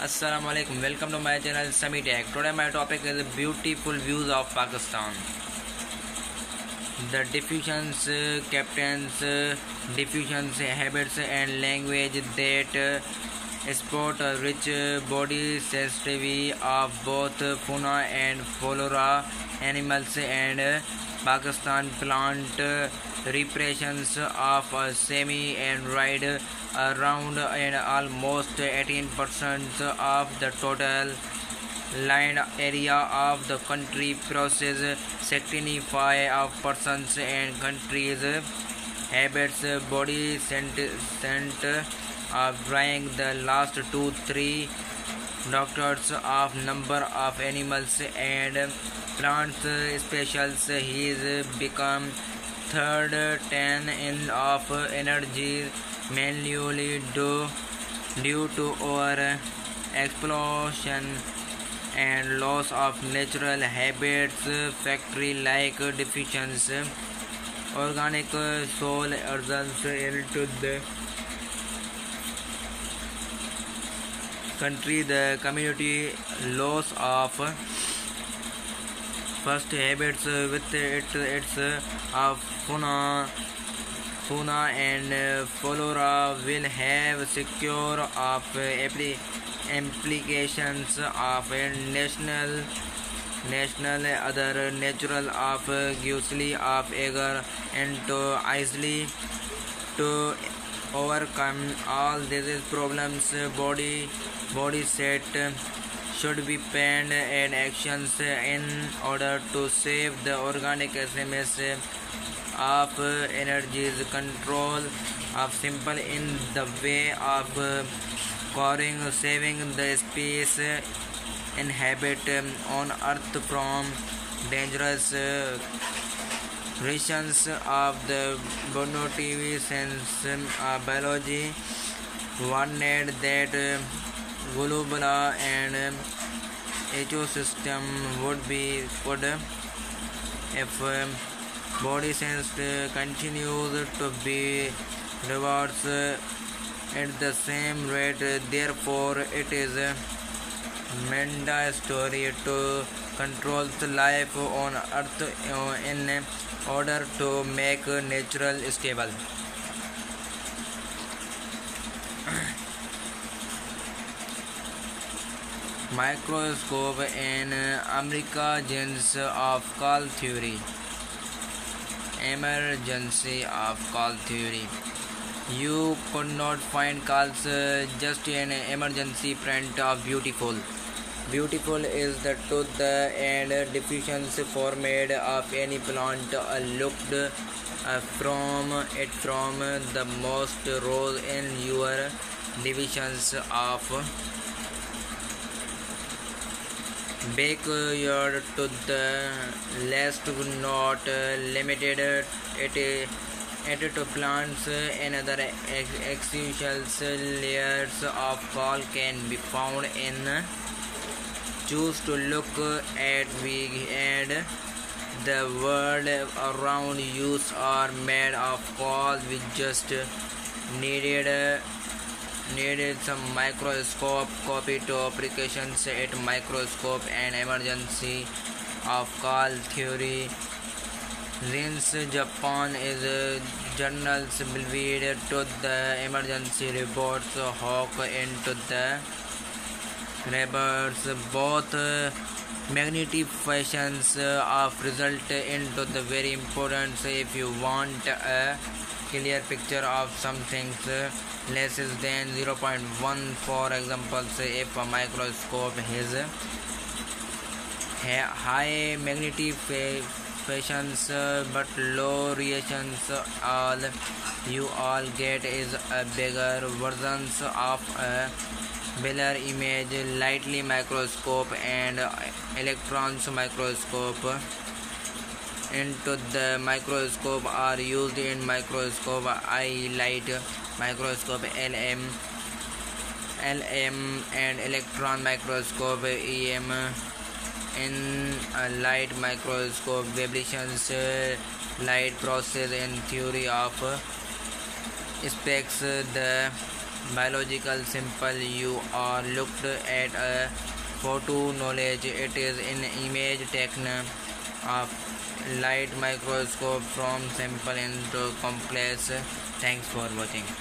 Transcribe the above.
Assalamu alaikum. Welcome to my channel Sami Tech. Today my topic is beautiful views of Pakistan. The diffusions, captains, diffusions, habits and language that sport a rich body sensitivity of both fauna and flora, animals and Pakistan plant repressions of a semi and ride around and almost 18% of the total land area of the country process 65 of persons and countries habits body scent of drying the last 2-3 doctors of number of animals and plants species. He is become third 10 in of energy manually due to over explosion and loss of natural habits, factory like diffusions, organic soil erosions into the country, the community loss of first habits with its of fauna and flora will have secure of implications of national other natural of usually of agar and to easily to overcome all these problems body set should be planned and actions in order to save the organic SMS of energies control of simple in the way of coring saving the space inhabit on earth from dangerous regions of the bonotive sense biology warned that global and ecosystem would be good if body sense continues to be rewards at the same rate. Therefore, it is mandatory to control life on earth in order to make natural stable. Microscope and emergence of call theory. Emergency of call theory. You could not find calls, just an emergency print of beautiful. Beautiful is the tooth and diffusions formed of any plant looked from the most rows in your divisions of backyard to the last not limited it to plants. Another essential layers of call can be found in choose to look at we and the world around you are made of call. We just needed some microscope copy to applications at microscope and emergency of call theory. Since Japan is journals believed to the emergency reports hawk into the reports both magnifications of result into the very important. If you want a clear picture of something less than 0.1, for example, if a microscope has high magnifications but low reactions, all you all get is a bigger versions of a blur image. Lightly microscope and electrons microscope into the microscope are used in microscope eye light microscope LM and electron microscope EM. In a light microscope vibrations light process in theory of specs the biological simple. You are looked at a photo knowledge. It is in image taken of light microscope from simple into complex. Thanks for watching.